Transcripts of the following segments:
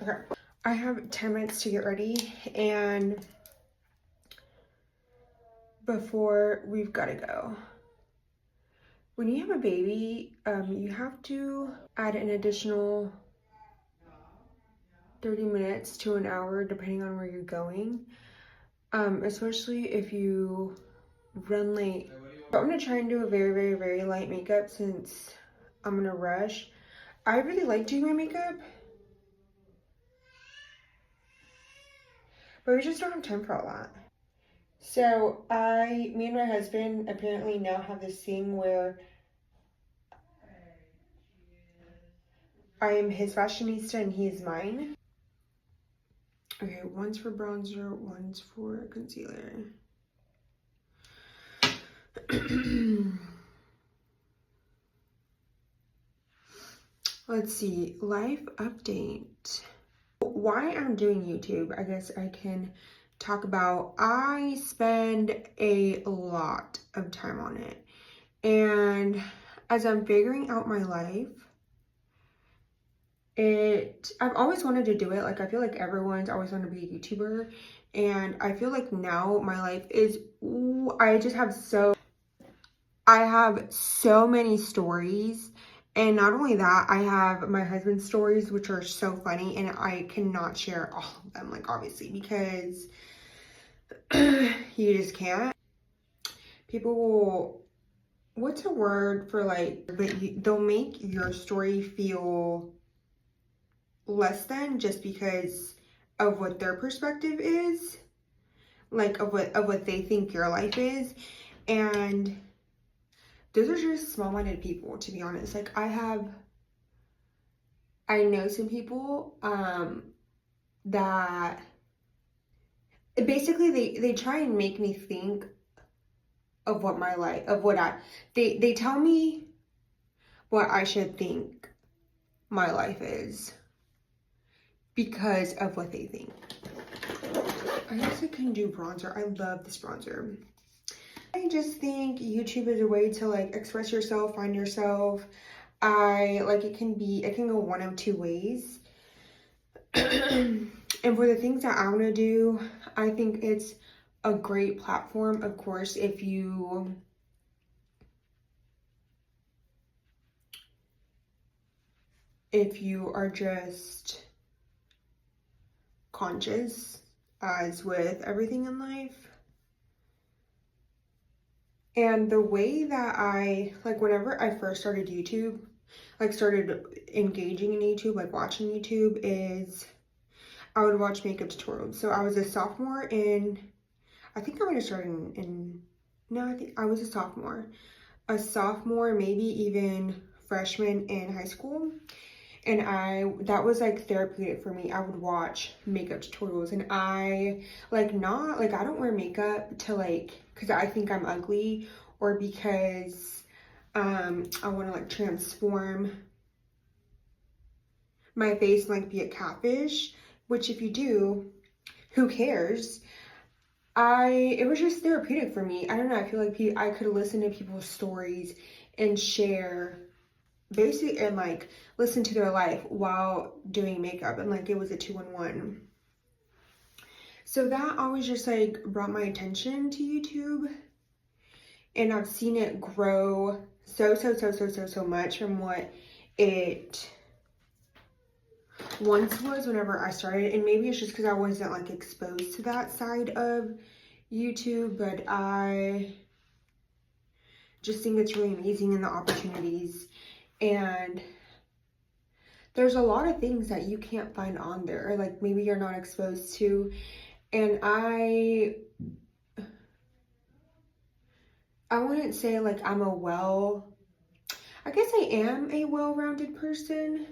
Okay. I have 10 minutes to get ready, and before we've got to go. When you have a baby, you have to add an additional 30 minutes to an hour depending on where you're going, especially if you run late. I'm gonna try and do a very light makeup since I'm gonna rush. I really like doing my makeup, but we just don't have time for all that. So me and my husband apparently now have this thing where I am his fashionista and he is mine. Okay, one's for bronzer, one's for concealer. Let's see, life update. Why I'm doing YouTube, I guess I can talk about. I spend a lot of time on it. And as I'm figuring out my life, I've always wanted to do it. Like, I feel like everyone's always wanted to be a YouTuber. And I feel like now my life is, I have so many stories. And not only that, I have my husband's stories, which are so funny, and I cannot share all of them, like, obviously, because you just can't. People will, what's a word for, like, they'll make your story feel less than just because of what their perspective is, like, of what they think your life is. And those are just small-minded people, to be honest. Like, I know some people that basically they try and make me think of what my life, they tell me what I should think my life is because of what they think. I guess I can do bronzer. I love this bronzer. I just think YouTube is a way to, like, express yourself, find yourself. It can go one of two ways. And for the things that I want to do, I think it's a great platform. Of course, if you are just conscious, as with everything in life. And the way that whenever I first started YouTube, started engaging in YouTube, watching YouTube, is I would watch makeup tutorials. So I was a sophomore I think I might have started no, I think I was a sophomore, maybe even freshman in high school. And that was like therapeutic for me. I would watch makeup tutorials, and I don't wear makeup to because I think I'm ugly, or because I want to transform my face and be a catfish, which if you do, who cares? It was just therapeutic for me. I don't know, I feel like I could listen to people's stories and share basically, and listen to their life while doing makeup, and it was a 2-in-1. So that always just brought my attention to YouTube, and I've seen it grow so much from what it once was whenever I started. And maybe it's just because I wasn't exposed to that side of YouTube, but I just think it's really amazing, and the opportunities. And there's a lot of things that you can't find on there, or maybe you're not exposed to. And I wouldn't say I guess I am a well-rounded person.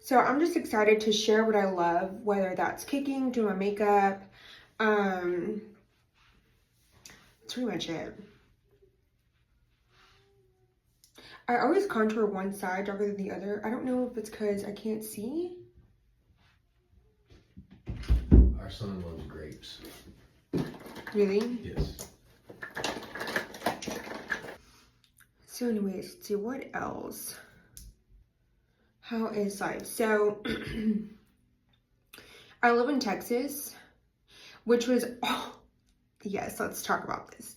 So I'm just excited to share what I love, whether that's cooking, doing my makeup. That's pretty much it. I always contour one side darker than the other. I don't know if it's because I can't see. Our son loves grapes. Really? Yes. So anyways, let's see what else. How is life? So I live in Texas, which was, oh, yes, let's talk about this.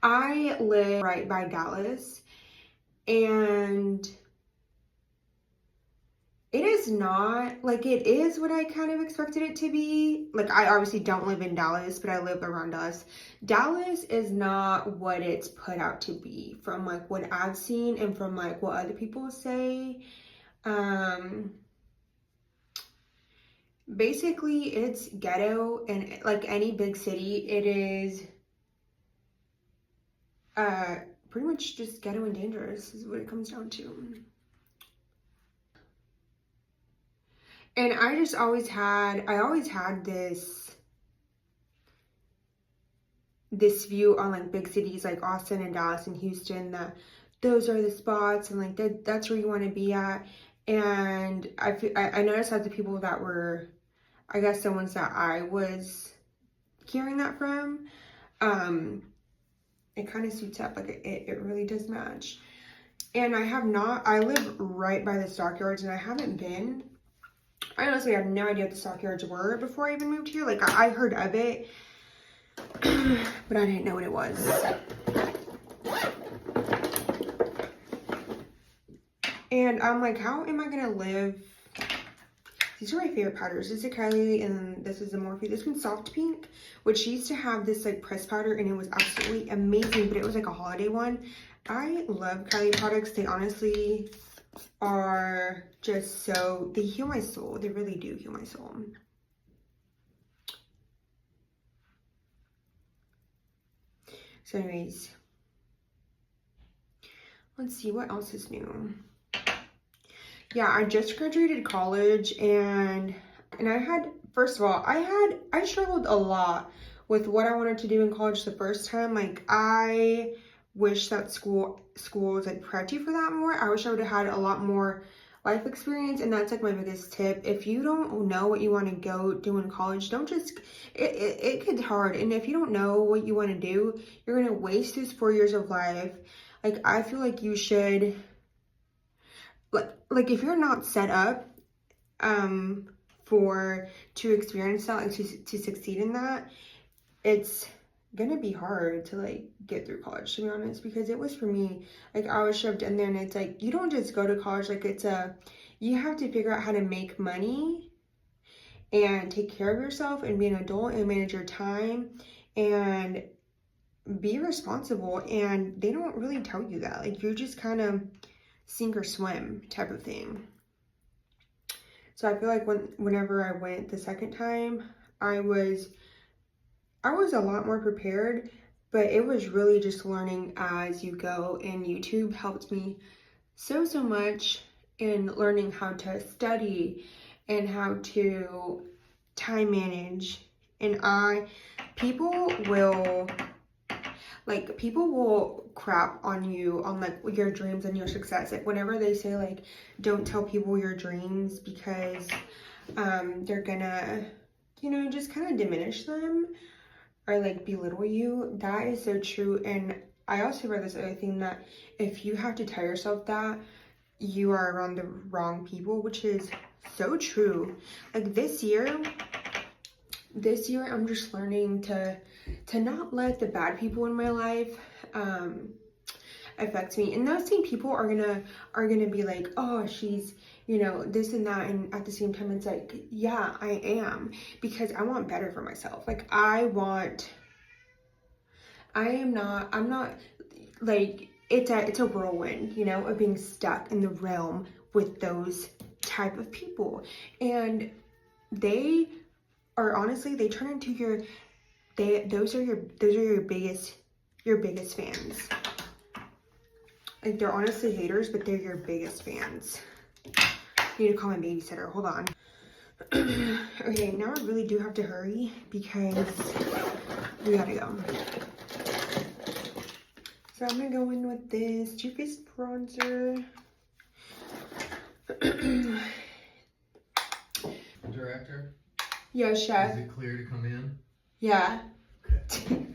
I live right by Dallas, and it is not, like, it is what I kind of expected it to be. Like, I obviously don't live in Dallas, but I live around Dallas. Dallas is not what it's put out to be from, like, what I've seen and from, like, what other people say. Basically, it's ghetto, and like any big city, it is pretty much just ghetto and dangerous is what it comes down to. And I always had this view on like big cities like Austin and Dallas and Houston, that those are the spots and like that's where you want to be at. And I noticed that the people that were, I guess, the ones that I was hearing that from, it kind of suits up. Like it really does match. And I live right by the stockyards, and I haven't been. I honestly had no idea what the stockyards were before I even moved here. Like I heard of it, but I didn't know what it was. And I'm like, how am I gonna live? These are my favorite powders. This is a Kylie, and this is a Morphe. This one's Soft Pink, which she used to have this like press powder, and it was absolutely amazing, but it was like a holiday one. I love Kylie products. They honestly are just so, they heal my soul. They really do heal my soul. So anyways, let's see what else is new. Yeah, I just graduated college, and I had, first of all, I struggled a lot with what I wanted to do in college the first time. Like, I wish that schools like prepped you for that more. I wish I would have had a lot more life experience, and that's like my biggest tip. If you don't know what you want to go do in college, don't just, it gets hard. And if you don't know what you want to do, you're going to waste those 4 years of life. Like, I feel like you should, like if you're not set up to experience that, like to succeed in that, it's gonna be hard to like get through college, to be honest, because it was for me. Like, I was shoved in there, and it's like, you don't just go to college. Like, you have to figure out how to make money and take care of yourself and be an adult and manage your time and be responsible. And they don't really tell you that. Like, you're just kind of sink or swim type of thing. So I feel like whenever I went the second time, I was a lot more prepared, but it was really just learning as you go, and YouTube helped me so much in learning how to study and how to time manage. And people will crap on you on like your dreams and your success. Like, whenever they say like, don't tell people your dreams because they're gonna, just kind of diminish them or like belittle you. That is so true. And I also read this other thing, that if you have to tell yourself that, you are around the wrong people, which is so true. Like, this year I'm just learning to not let the bad people in my life affect me. And those same people are gonna be like, oh, she's, this and that. And at the same time, it's like, yeah, I am, because I want better for myself. Like, I'm not like, it's a whirlwind, of being stuck in the realm with those type of people. And they are, honestly, they turn into those are your biggest fans. Like, they're honestly haters, but they're your biggest fans. I need to call my babysitter. Hold on. Okay, now I really do have to hurry because we gotta go. So I'm gonna go in with this Too Faced bronzer. Director? Yeah, chef. Is it clear to come in? Yeah. Okay.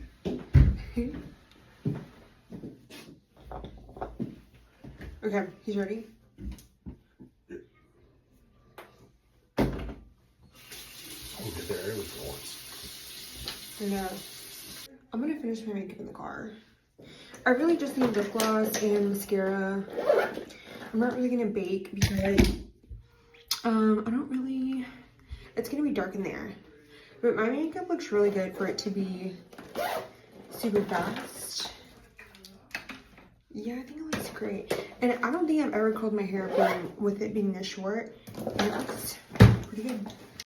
Okay, he's ready. We'll get there everything once. I know. I'm gonna finish my makeup in the car. I really just need lip gloss and mascara. I'm not really gonna bake because I don't really, it's gonna be dark in there. But my makeup looks really good for it to be super fast. Yeah, I think it looks great. And I don't think I've ever curled my hair with it being this short. And it looks pretty good.